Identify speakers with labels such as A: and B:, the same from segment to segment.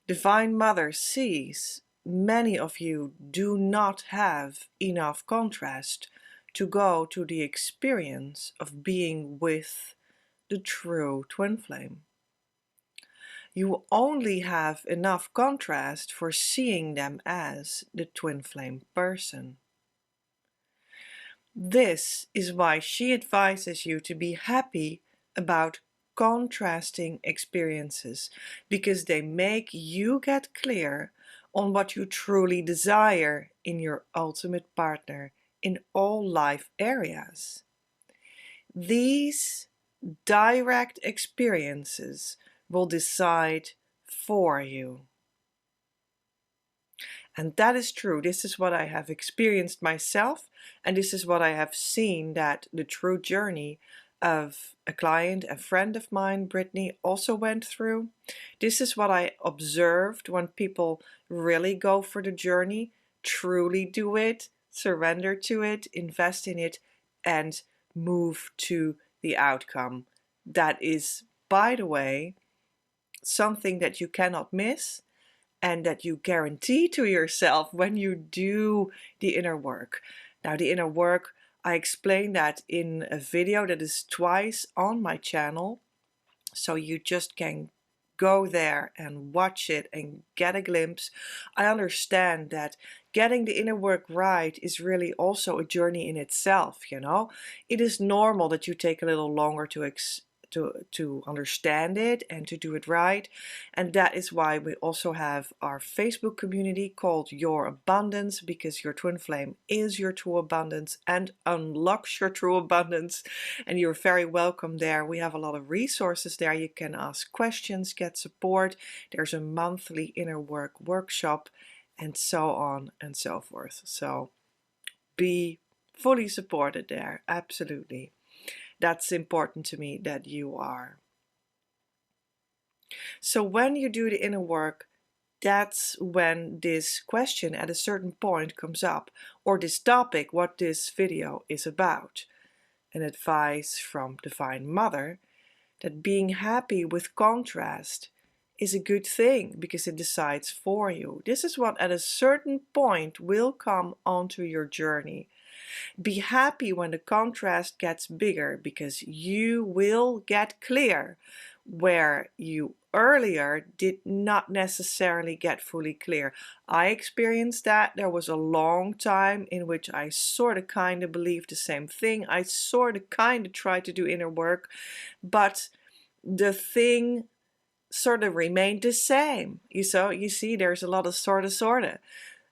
A: Divine Mother sees many of you do not have enough contrast to go to the experience of being with the true twin flame. You only have enough contrast for seeing them as the twin flame person. This is why she advises you to be happy about contrasting experiences, because they make you get clear on what you truly desire in your ultimate partner in all life areas. These direct experiences will decide for you. And that is true. This is what I have experienced myself, and this is what I have seen that the true journey of a client, a friend of mine, Brittany, also went through. This is what I observed when people really go for the journey, truly do it, surrender to it, invest in it, and move to the outcome. That is, by the way, something that you cannot miss and that you guarantee to yourself when you do the inner work. Now, the inner work, I explained that in a video that is twice on my channel, so you just can go there and watch it and get a glimpse. I understand that getting the inner work right is really also a journey in itself, you know. It is normal that you take a little longer to understand it and to do it right. And that is why we also have our Facebook community called Your Abundance, because your twin flame is your true abundance and unlocks your true abundance. And you're very welcome there. We have a lot of resources there. You can ask questions, get support. There's a monthly inner work workshop, and so on and so forth. So be fully supported there. Absolutely. That's important to me that you are. So when you do the inner work, that's when this question at a certain point comes up, or this topic, what this video is about. An advice from Divine Mother that being happy with contrast is a good thing because it decides for you. This is what at a certain point will come onto your journey. Be happy when the contrast gets bigger, because you will get clear where you earlier did not necessarily get fully clear. I experienced that. There was a long time in which I sort of kind of believed the same thing. I sort of kind of tried to do inner work, but the thing sort of remained the same. You see, there's a lot of sort of.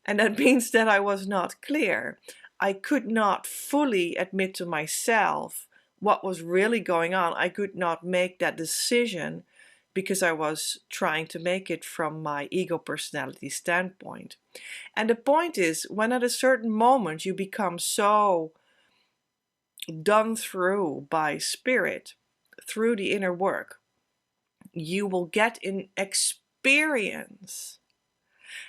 A: And that means that I was not clear. I could not fully admit to myself what was really going on. I could not make that decision because I was trying to make it from my ego personality standpoint. And the point is, when at a certain moment you become so done through by spirit, through the inner work, you will get an experience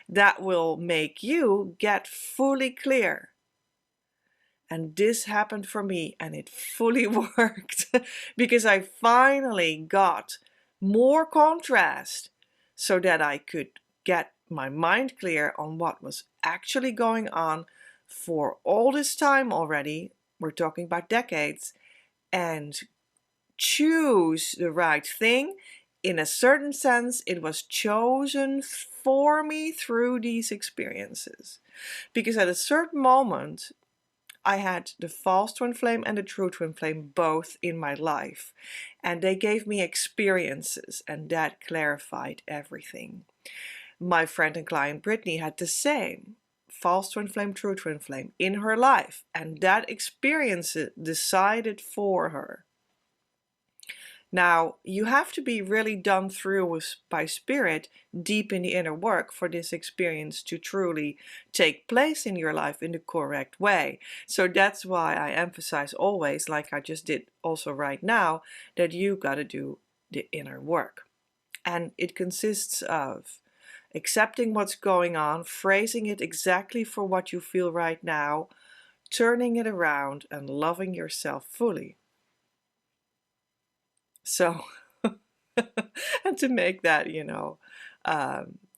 A: that will make you get fully clear. And this happened for me, and it fully worked because I finally got more contrast so that I could get my mind clear on what was actually going on for all this time already. We're talking about decades, and choose the right thing. In a certain sense, it was chosen for me through these experiences, because at a certain moment I had the false twin flame and the true twin flame both in my life, and they gave me experiences, and that clarified everything. My friend and client Brittany had the same false twin flame, true twin flame in her life, and that experience decided for her. Now, you have to be really done through by spirit, deep in the inner work, for this experience to truly take place in your life in the correct way. So that's why I emphasize always, like I just did also right now, that you got to do the inner work. And it consists of accepting what's going on, phrasing it exactly for what you feel right now, turning it around, and loving yourself fully. So, and to make that,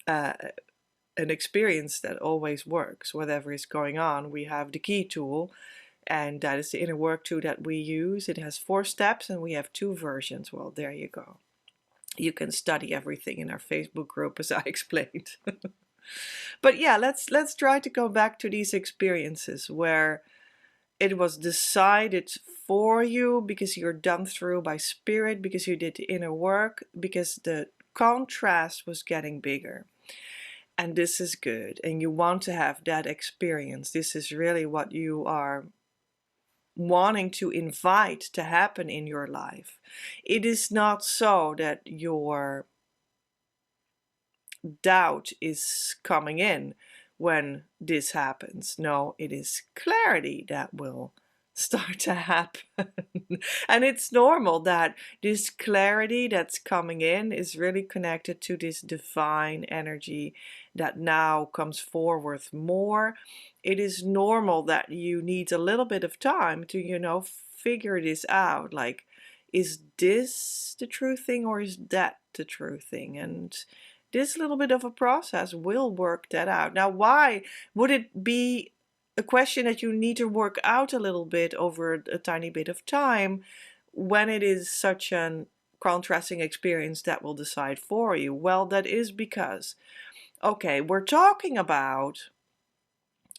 A: uh, an experience that always works. Whatever is going on, we have the key tool, and that is the inner work tool that we use. It has 4 steps and we have 2 versions. Well, there you go. You can study everything in our Facebook group, as I explained. But yeah, let's try to go back to these experiences where it was decided for you because you're done through by spirit, because you did the inner work, because the contrast was getting bigger. And this is good, and you want to have that experience. This is really what you are wanting to invite to happen in your life. It is not so that your doubt is coming in when this happens. No, it is clarity that will start to happen. And it's normal that this clarity that's coming in is really connected to this divine energy that now comes forward more. It is normal that you need a little bit of time to, figure this out. Like, is this the true thing or is that the true thing? And this little bit of a process will work that out. Now, why would it be a question that you need to work out a little bit over a tiny bit of time when it is such an contrasting experience that will decide for you? Well, that is because, okay,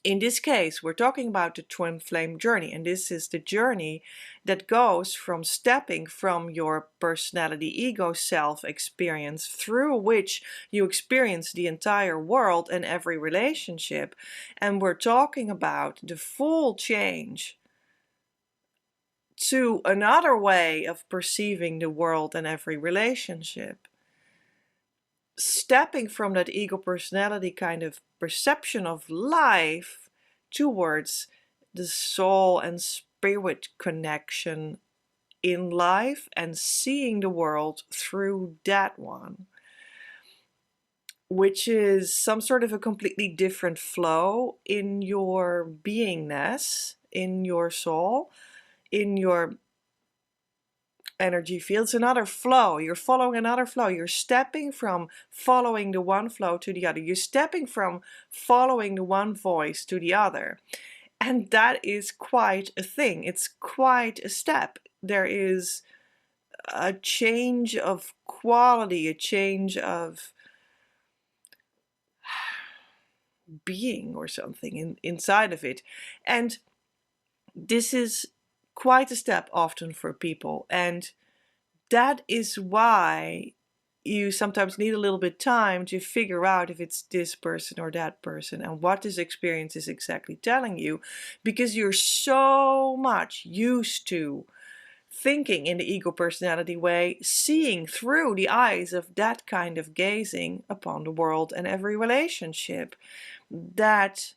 A: in this case, we're talking about the twin flame journey, and this is the journey that goes from stepping from your personality ego self experience, through which you experience the entire world and every relationship, and we're talking about the full change to another way of perceiving the world and every relationship. Stepping from that ego personality kind of perception of life towards the soul and spirit connection in life and seeing the world through that one, which is some sort of a completely different flow in your beingness, in your soul, in your energy fields. Another flow. You're following another flow. You're stepping from following the one flow to the other. You're stepping from following the one voice to the other. And that is quite a thing. It's quite a step. There is a change of quality, a change of being or something inside of it. And this is quite a step often for people. And that is why you sometimes need a little bit time to figure out if it's this person or that person and what this experience is exactly telling you, because you're so much used to thinking in the ego personality way, seeing through the eyes of that kind of gazing upon the world and every relationship, that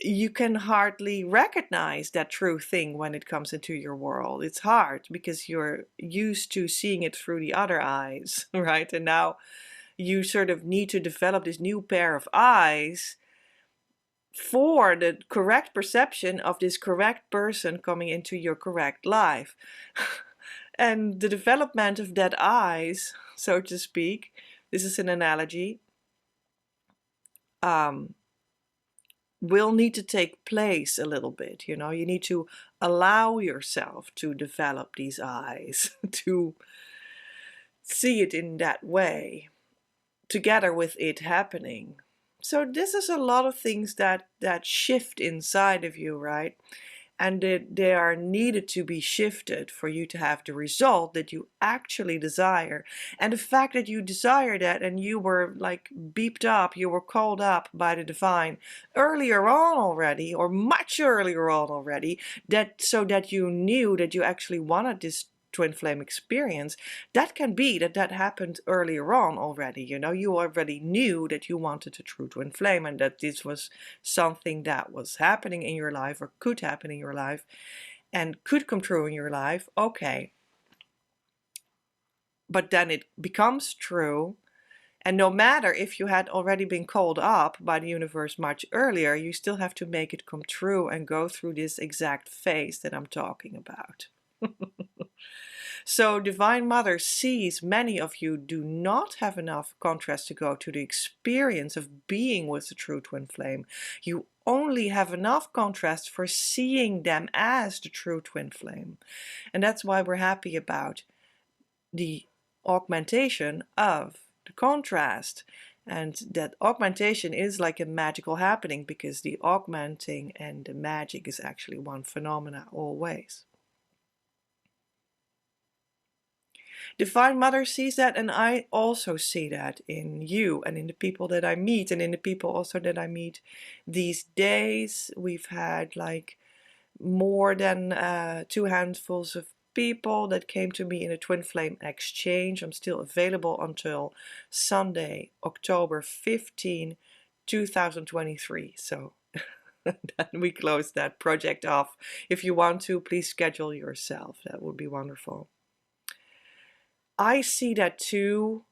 A: you can hardly recognize that true thing when it comes into your world. It's hard because you're used to seeing it through the other eyes, right? And now you sort of need to develop this new pair of eyes for the correct perception of this correct person coming into your correct life. And the development of that eyes, so to speak, this is an analogy, will need to take place a little bit. You need to allow yourself to develop these eyes, to see it in that way, together with it happening. So this is a lot of things that shift inside of you, right? And they are needed to be shifted for you to have the result that you actually desire. And the fact that you desire that, and you were like beeped up, you were called up by the divine earlier on already, or much earlier on already, so that you knew that you actually wanted this twin flame experience, that can be that happened earlier on already. You already knew that you wanted a true twin flame, and that this was something that was happening in your life, or could happen in your life, and could come true in your life. Okay, but then it becomes true, and no matter if you had already been called up by the universe much earlier, you still have to make it come true and go through this exact phase that I'm talking about. So Divine Mother sees many of you do not have enough contrast to go to the experience of being with the true twin flame. You only have enough contrast for seeing them as the true twin flame. And that's why we're happy about the augmentation of the contrast. And that augmentation is like a magical happening, because the augmenting and the magic is actually one phenomena always. Divine Mother sees that, and I also see that in you and in the people that I meet, and in the people also that I meet these days. We've had like more than 2 handfuls of people that came to me in a twin flame exchange. I'm still available until Sunday, October 15, 2023. So then we close that project off. If you want to, please schedule yourself. That would be wonderful. I see that too.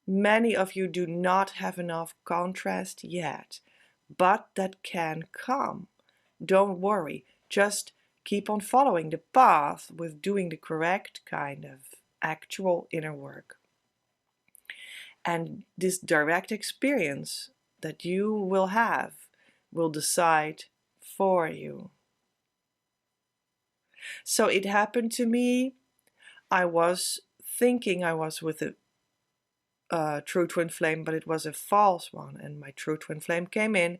A: Many of you do not have enough contrast yet, but that can come. Don't worry, just keep on following the path with doing the correct kind of actual inner work. And this direct experience that you will have will decide for you. So it happened to me. I was thinking I was with a true twin flame, but it was a false one, and my true twin flame came in,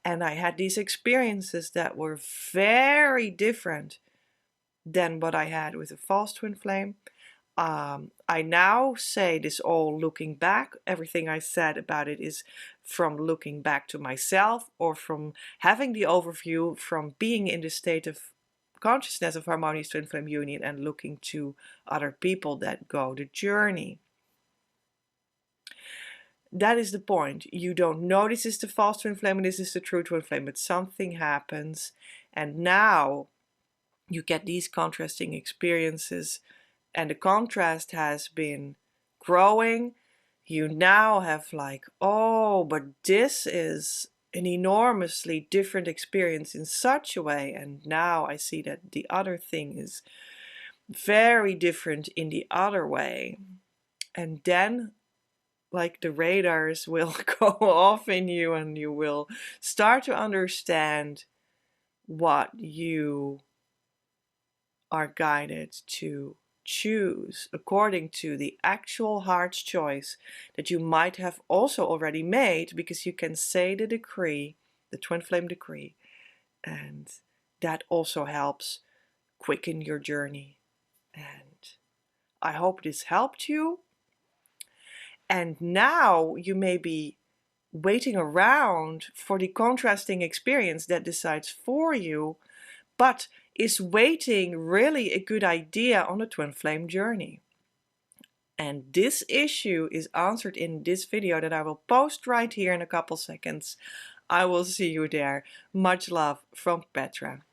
A: and I had these experiences that were very different than what I had with a false twin flame. I now say this all looking back. Everything I said about it is from looking back to myself, or from having the overview from being in the state of consciousness of harmonious twin flame union and looking to other people that go the journey. That is the point. You don't know this is the false twin flame and this is the true twin flame, but something happens, and now you get these contrasting experiences, and the contrast has been growing. You now have like, oh, but this is an enormously different experience in such a way, and now I see that the other thing is very different in the other way. And then like the radars will go off in you, and you will start to understand what you are guided to choose according to the actual heart's choice that you might have also already made, because you can say the decree, the twin flame decree, and that also helps quicken your journey. And I hope this helped you. And now you may be waiting around for the contrasting experience that decides for you, but is waiting really a good idea on the twin flame journey. And this issue is answered in this video that I will post right here in a couple seconds. I will see you there. Much love from Petra.